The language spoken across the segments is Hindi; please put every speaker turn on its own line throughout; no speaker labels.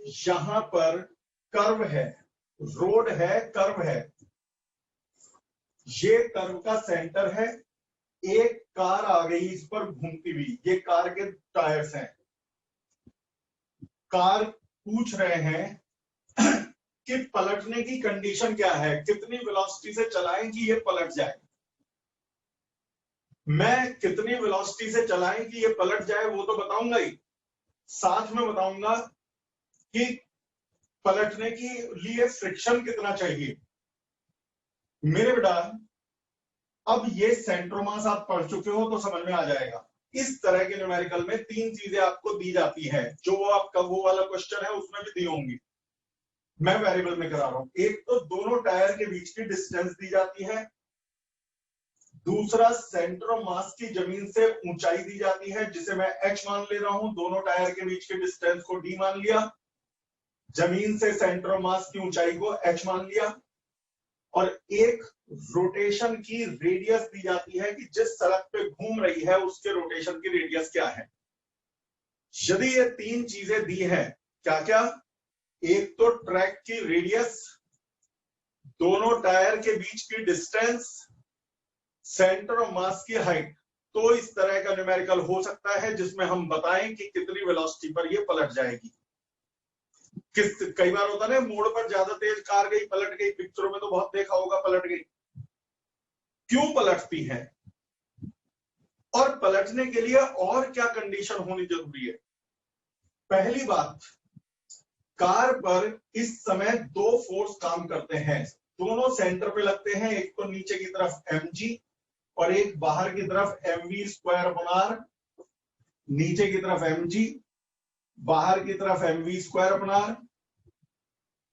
यहां पर कर्व है, रोड है, कर्व है, ये कर्व का सेंटर है, एक कार आ गई इस पर घूमती हुई, ये कार के टायर्स हैं। कार पूछ रहे हैं कि पलटने की कंडीशन क्या है, कितनी वेलोसिटी से चलाएं कि ये पलट जाए। मैं कितनी वेलोसिटी से चलाएं कि ये पलट जाए वो तो बताऊंगा ही, साथ में बताऊंगा कि पलटने के लिए फ्रिक्शन कितना चाहिए। मेरे बेटा अब ये सेंट्रोमास आप पढ़ चुके हो तो समझ में आ जाएगा। इस तरह के न्यूमेरिकल में तीन चीजें आपको दी जाती है, जो आपका वो वाला क्वेश्चन है उसमें भी दी होंगी, मैं वेरिएबल में करा रहा हूं। एक तो दोनों टायर के बीच की डिस्टेंस दी जाती है, दूसरा सेंटर ऑफ मास की जमीन से ऊंचाई दी जाती है जिसे मैं h मान ले रहा हूं, दोनों टायर के बीच के डिस्टेंस को d मान लिया, जमीन से सेंटर ऑफ मास की ऊंचाई को h मान लिया, और एक रोटेशन की रेडियस दी जाती है कि जिस सड़क पे घूम रही है उसके रोटेशन की रेडियस क्या है। यदि ये तीन चीजें दी है, क्या क्या, एक तो ट्रैक की रेडियस, दोनों टायर के बीच की डिस्टेंस, सेंटर ऑफ मास की हाइट, तो इस तरह का न्यूमेरिकल हो सकता है जिसमें हम बताएं कि कितनी वेलोसिटी पर ये पलट जाएगी। कई बार होता है मोड़ पर ज्यादा तेज कार गई पलट गई, पिक्चरों में तो बहुत देखा होगा पलट गई। क्यों पलटती है और पलटने के लिए और क्या कंडीशन होनी जरूरी है। पहली बात, कार पर इस समय दो फोर्स काम करते हैं, दोनों सेंटर पे लगते हैं, एक तो नीचे की तरफ mg और एक बाहर की तरफ mv स्क्वायर अपॉन आर, नीचे की तरफ mg, बाहर की तरफ mv स्क्वायर अपॉन आर।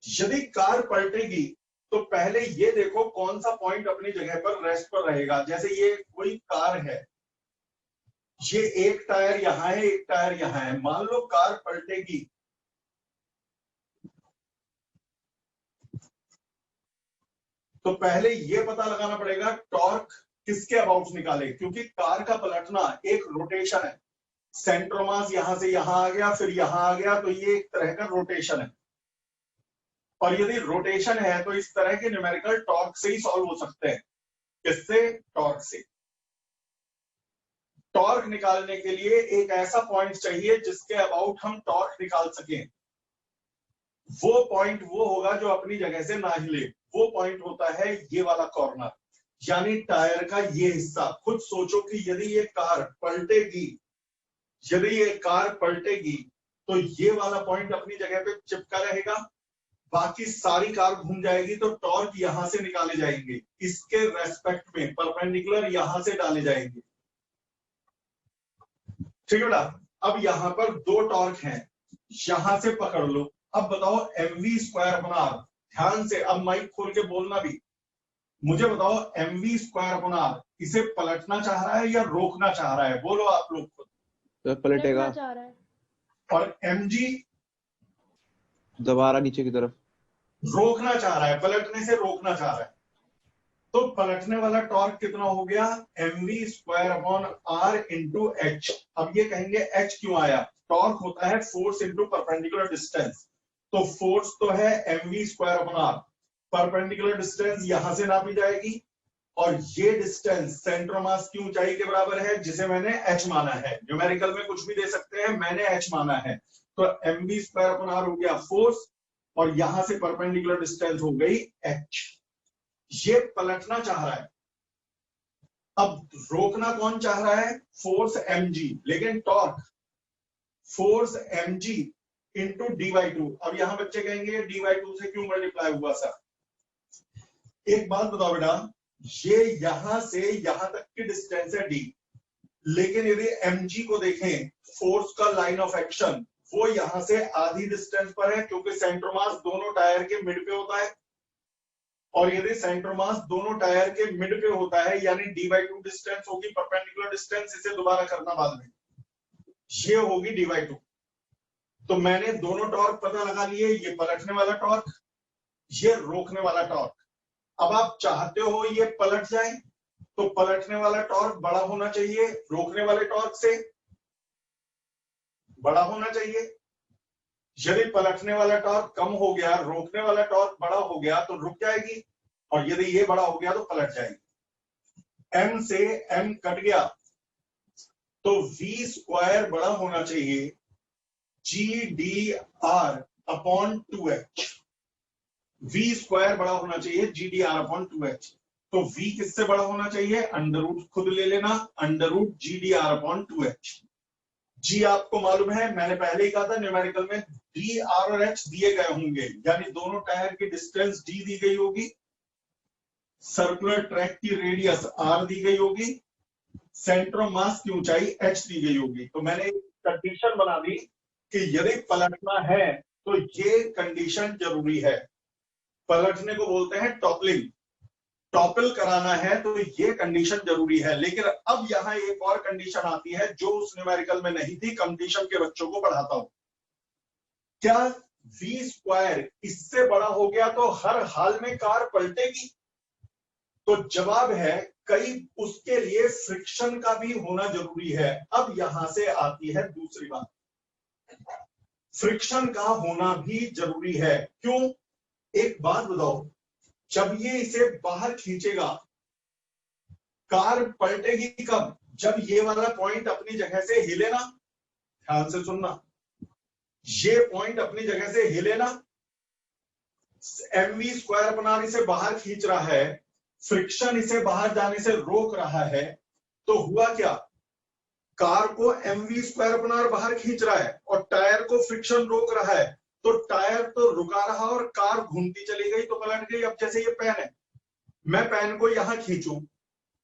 यदि कार पलटेगी तो पहले ये देखो कौन सा पॉइंट अपनी जगह पर रेस्ट पर रहेगा। जैसे ये कोई कार है, ये एक टायर यहां है, एक टायर यहां है, मान लो कार पलटेगी तो पहले ये पता लगाना पड़ेगा टॉर्क किसके अबाउट निकाले, क्योंकि कार का पलटना एक रोटेशन है, सेंटर ऑफ मास यहां से यहां आ गया फिर यहां आ गया, तो ये एक तरह का रोटेशन है। और यदि रोटेशन है तो इस तरह के न्यूमेरिकल टॉर्क से ही सॉल्व हो सकते हैं। किससे? टॉर्क से। टॉर्क निकालने के लिए एक ऐसा पॉइंट चाहिए जिसके अबाउट हम टॉर्क निकाल सकें। वो पॉइंट वो होगा जो अपनी जगह से ना हिले, वो पॉइंट होता है ये वाला कॉर्नर, यानी टायर का ये हिस्सा। खुद सोचो कि यदि ये कार पलटेगी, यदि ये कार पलटेगी तो ये वाला पॉइंट अपनी जगह पे चिपका रहेगा, बाकी सारी कार घूम जाएगी, तो टॉर्क यहां से निकाले जाएंगे, इसके रेस्पेक्ट में परपेंडिकुलर यहां से डाले जाएंगे। ठीक है बेटा, अब यहां पर दो टॉर्क हैं, यहां से पकड़ लो। अब बताओ mv स्क्वायर अपॉन आर, ध्यान से अब माइक खोल के बोलना भी, मुझे बताओ mv स्क्वायर अपॉन आर इसे पलटना चाह रहा है या रोकना चाह रहा है? बोलो आप लोग खुद।
तो पलटेगा।
चाह रहा है।
और mg
दोबारा नीचे की तरफ
रोकना चाह रहा है, पलटने से रोकना चाह रहा है। तो पलटने वाला टॉर्क कितना हो गया? mv square upon r into h. अब ये कहेंगे h क्यों आया? टॉर्क होता है फोर्स इंटू परपेंडिकुलर डिस्टेंस, तो फोर्स तो है mv square upon r, perpendicular distance यहां से नापी जाएगी, और ये डिस्टेंस सेंटर मास की ऊंचाई के बराबर है जिसे मैंने h माना है। न्यूमेरिकल में कुछ भी दे सकते हैं, मैंने h माना है, तो mv स्क्वायर अपॉन आर हो गया फोर्स, और यहां से परपेंडिकुलर डिस्टेंस हो गई h। ये पलटना चाह रहा है। अब रोकना कौन चाह रहा है? फोर्स mg, लेकिन torque force mg into dy2। अब यहां बच्चे कहेंगे dy2 से क्यों मल्टीप्लाई हुआ सर? एक बात बताओ बेटा, ये यहां से यहां तक की डिस्टेंस है d, लेकिन यदि mg को देखें, फोर्स का लाइन ऑफ एक्शन वो यहां से आधी डिस्टेंस पर है, क्योंकि सेंटर मास दोनों टायर के मिड पे होता है, और यदि सेंटर मास दोनों टायर के मिड पे होता है यानी dy2 डिस्टेंस होगी परपेंडिकुलर डिस्टेंस, इसे दोबारा करना बाद में, ये होगी dy2। तो मैंने दोनों टॉर्क पता लगा लिए, ये पलटने वाला टॉर्क, ये रोकने वाला टॉर्क। अब आप चाहते हो ये पलट जाए, तो पलटने वाला टॉर्क बड़ा होना चाहिए, रोकने वाले टॉर्क से बड़ा होना चाहिए। यदि पलटने वाला टॉर्क कम हो गया, रोकने वाला टॉर्क बड़ा हो गया तो रुक जाएगी, और यदि ये बड़ा हो गया तो पलट जाएगी। m से m कट गया तो v स्क्वायर बड़ा होना चाहिए GDR upon 2h। v square बड़ा होना चाहिए GDR अपॉन 2h। तो v किससे बड़ा होना चाहिए? अंडर रूट खुद ले लेना, under root GDR upon 2h। जी आपको मालूम है, मैंने पहले ही कहा था न्यूमेरिकल में d, r और h दिए गए होंगे, यानी दोनों टायर की डिस्टेंस d दी गई होगी, सर्कुलर ट्रैक की रेडियस r दी गई होगी, सेंटर ऑफ मास की ऊंचाई h दी गई होगी। तो मैंने एक कंडीशन बना दी कि यदि पलटना है तो ये कंडीशन जरूरी है। पलटने को बोलते हैं टॉपलिंग, टॉपल कराना है तो ये कंडीशन जरूरी है। लेकिन अब यहां एक और कंडीशन आती है जो उस न्यूमेरिकल में नहीं थी, कंपटीशन के बच्चों को पढ़ाता हूं। क्या v स्क्वायर इससे बड़ा हो गया तो हर हाल में कार पलटेगी? तो जवाब है कई उसके लिए फ्रिक्शन का भी होना जरूरी है। अब यहां से आती है दूसरी बात, फ्रिक्शन का होना भी जरूरी है। क्यों? एक बात बताओ, जब ये इसे बाहर खींचेगा कार पलटेगी कब? जब ये वाला पॉइंट अपनी जगह से हिले ना। ध्यान से सुनना, ये पॉइंट अपनी जगह से हिले ना, mv स्क्वायर अपना इसे बाहर खींच रहा है, फ्रिक्शन इसे बाहर जाने से रोक रहा है, तो हुआ क्या? कार को mv स्क्वायर अपना बाहर खींच रहा है और टायर को फ्रिक्शन रोक रहा है, तो टायर तो रुका रहा और कार घूमती चली गई तो पलट गई। अब जैसे ये पेन है, मैं पेन को यहां खींचूं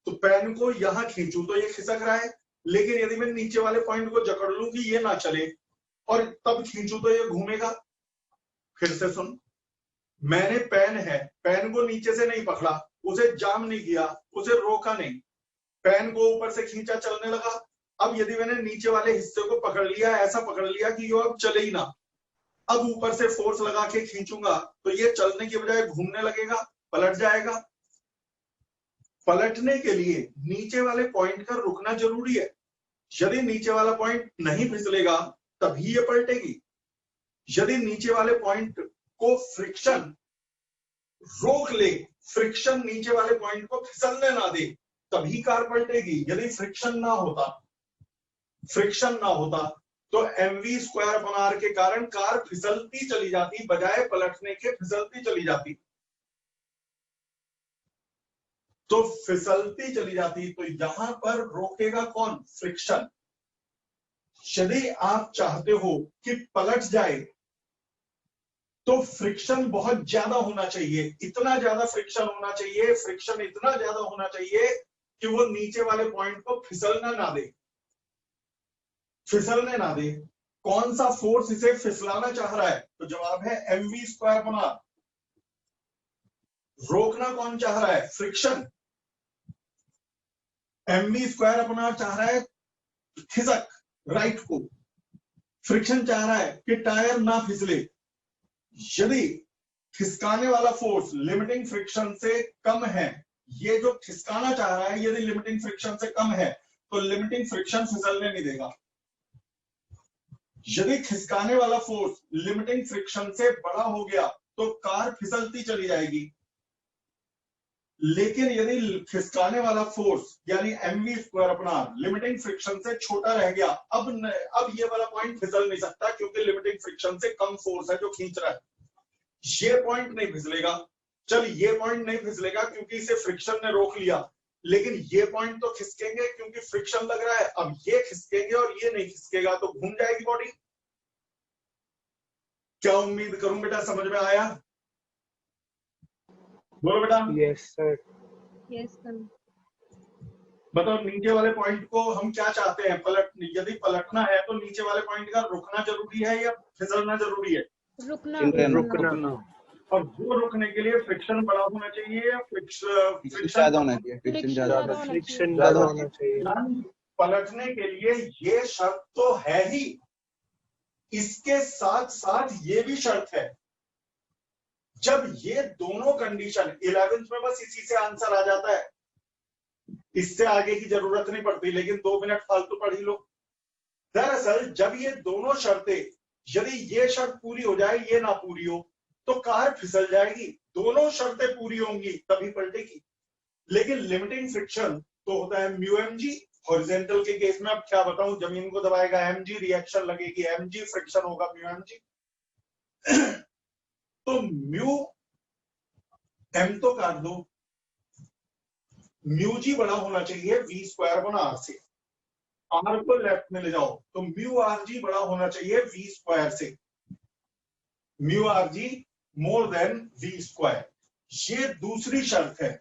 तो पेन को यहां खींचूं तो ये खिसक रहा है, लेकिन यदि मैं नीचे वाले पॉइंट को जकड़ लूं कि ये ना चले और तब खींचूं तो ये घूमेगा। फिर से सुन, मैंने पेन है, पेन को नीचे से नहीं पकड़ा, उसे जाम नहीं किया, उसे रोका नहीं, पेन को ऊपर से खींचा, चलने लगा। अब यदि मैंने नीचे वाले हिस्से को पकड़ लिया, ऐसा पकड़ लिया कि ये अब चले ही ना, अब ऊपर से फोर्स लगा के खींचूंगा तो ये चलने की बजाय घूमने लगेगा, पलट जाएगा। पलटने के लिए नीचे वाले पॉइंट का रुकना जरूरी है। यदि नीचे वाला पॉइंट नहीं फिसलेगा तभी ये पलटेगी। यदि नीचे वाले पॉइंट को फ्रिक्शन रोक ले, फ्रिक्शन नीचे वाले पॉइंट को फिसलने ना दे, तभी कार पलटेगी। यदि फ्रिक्शन ना होता तो mv स्क्वायर अपॉन r के कारण कार फिसलती चली जाती, बजाय पलटने के फिसलती चली जाती। तो फिसलती चली जाती तो यहां पर रोकेगा कौन? फ्रिक्शन। यदि आप चाहते हो कि पलट जाए तो फ्रिक्शन बहुत ज्यादा होना चाहिए, इतना ज्यादा फ्रिक्शन होना चाहिए, फ्रिक्शन इतना ज्यादा होना चाहिए कि वो नीचे वाले पॉइंट को फिसलने ना दे। कौन सा फोर्स इसे फिसलाना चाह रहा है? तो जवाब है mv स्क्वायर अपॉन r। रोकना कौन चाह रहा है? Friction. mv square upon r चाह रहा है खिसक, राइट को। फ्रिक्शन चाह रहा है कि टायर ना फिसले। यदि खिसकाने वाला फोर्स लिमिटिंग फ्रिक्शन से कम है, ये जो खिसकाना चाह रहा है यदि लिमिटिंग फ्रिक्शन से कम है तो लिमिटिंग फ्रिक्शन फिसलने नहीं देगा। यदि खिसकाने वाला फोर्स लिमिटिंग फ्रिक्शन से बड़ा हो गया तो कार फिसलती चली जाएगी। लेकिन यदि खिसकाने वाला फोर्स यानी mv स्क्वायर अपना लिमिटिंग फ्रिक्शन से छोटा रह गया, अब ये वाला पॉइंट फिसल नहीं सकता क्योंकि लिमिटिंग फ्रिक्शन से कम फोर्स है जो खींच रहा है। ये पॉइंट नहीं फिसलेगा। चल, ये पॉइंट नहीं फिसलेगा क्योंकि इसे फ्रिक्शन ने रोक लिया, लेकिन ये पॉइंट तो खिसकेंगे क्योंकि फ्रिक्शन लग रहा है। अब ये खिसकेंगे और ये नहीं खिसकेगा तो घूम जाएगी बॉडी। क्या उम्मीद करूं बेटा समझ में आया? बोलो बेटा।
Yes sir.
Yes sir.
बताओ, नीचे वाले पॉइंट को हम क्या चाहते हैं? यदि पलटना है तो नीचे वाले पॉइंट का रुकना जरूरी है या फिसलना जरूरी है?
रुकना।
और वो रुकने के लिए फ्रिक्शन बड़ा होना चाहिए या
फ्रिक्शन ज्यादा होना चाहिए? फ्रिक्शन ज्यादा
होना चाहिए।
पलटने के लिए ये शर्त तो है ही, इसके साथ साथ ये भी शर्त है। जब ये दोनों कंडीशन 11th में बस इसी से आंसर आ जाता है, इससे आगे की जरूरत नहीं पड़ती, लेकिन 2 मिनट फालतू पढ़ ही लो। दरअसल जब ये दोनों शर्तें यदि ये शर्त पूरी हो जाए, ये ना पूरी हो, तो कार फिसल जाएगी। दोनों शर्तें पूरी होंगी तभी पलटेगी। लेकिन लिमिटिंग फ्रिक्शन तो होता है म्यू एम जी। हॉरिजॉन्टल के केस में अब क्या बताऊं, जमीन को दबाएगा एम जी, रिएक्शन लगेगी एम जी, फ्रिक्शन होगा म्यू एम जी। तो म्यू एम तो काट दो, म्यू जी बड़ा होना चाहिए वी स्क्वायर बना आर से। आर को लेफ्ट में ले जाओ तो म्यू आर जी बड़ा होना चाहिए वी स्क्वायर से। Mu R G more than v square, ये दूसरी शर्त है।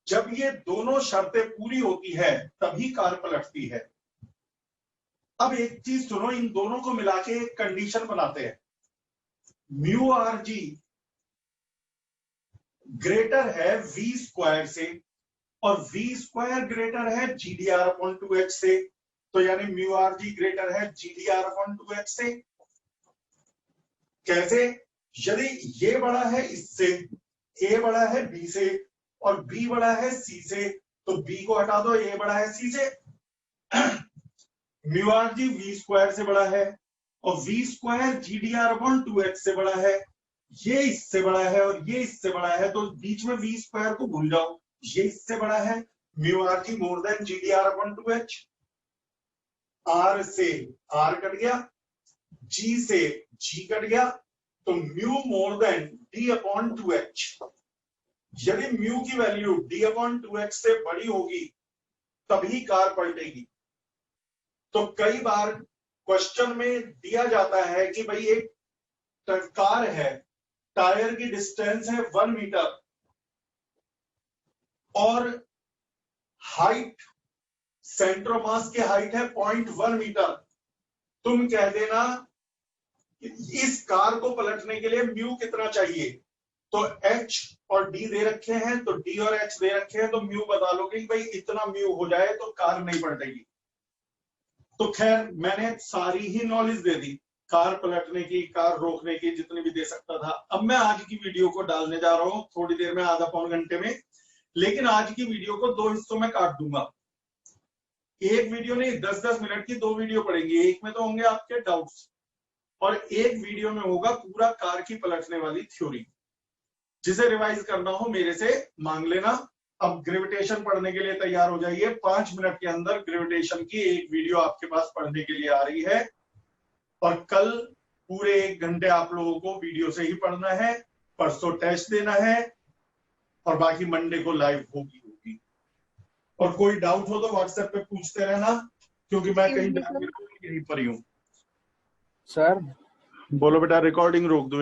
जब ये दोनों शर्तें पूरी होती है तभी कार पलटती है। अब एक चीज सुनो, इन दोनों को मिला के एक कंडीशन बनाते हैं। म्यू आर जी ग्रेटर है वी स्क्वायर से और वी स्क्वायर ग्रेटर है G D R upon two h से। तो यानी म्यू आर जी ग्रेटर है G D R upon two h से। कैसे? यदि ये बड़ा है इससे, ए बड़ा है बी से और बी बड़ा है सी से, तो बी को हटा दो, ए बड़ा है सी से। Mu are g v square से बड़ा है और v square g D R upon two h से बड़ा है। ये इससे बड़ा है और ये इससे बड़ा है, तो बीच में वी स्क्वायर को भूल जाओ, ये इससे बड़ा है। Mu R G more than G D R upon two h. R से आर कट गया, जी से जी कट गया, तो mu more than D upon two h. यदि म्यू की value D upon two h से बड़ी होगी तभी कार पलटेगी। तो कई बार क्वेश्चन में दिया जाता है कि भाई एक कार है, टायर की डिस्टेंस है 1 मीटर और हाइट, सेंटर ऑफ मास की हाइट है 0.1 मीटर। तुम कह देना इस कार को पलटने के लिए म्यू कितना चाहिए, तो H और D दे रखे हैं, तो D और H दे रखे हैं, तो म्यू बता लोगे कि भाई इतना म्यू हो जाए तो कार नहीं पलटेगी। तो खैर मैंने सारी ही नॉलेज दे दी, कार पलटने की, कार रोकने की, जितनी भी दे सकता था। अब मैं आज की वीडियो को डालने जा रहा हूं थोड़ी देर में, आधा पौन घंटे में। लेकिन आज की वीडियो को 2 हिस्सों में काट दूंगा। एक वीडियो नहीं, 10-10 मिनट की 2 वीडियो पड़ेंगी। एक में तो होंगे आपके डाउट्स और एक वीडियो में होगा पूरा कार की पलटने वाली थ्योरी। जिसे रिवाइज करना हो मेरे से मांग लेना। अब ग्रेविटेशन पढ़ने के लिए तैयार हो जाइए। 5 मिनट के अंदर ग्रेविटेशन की एक वीडियो आपके पास पढ़ने के लिए आ रही है और कल पूरे 1 घंटे आप लोगों को वीडियो से ही पढ़ना है। परसों टेस्ट देना है और बाकी मंडे को लाइव होगी। और कोई डाउट हो तो व्हाट्सएप पे पूछते रहना, क्योंकि मैं कहीं यहीं पर ही हूँ।
सर
बोलो बेटा, रिकॉर्डिंग रोक दो।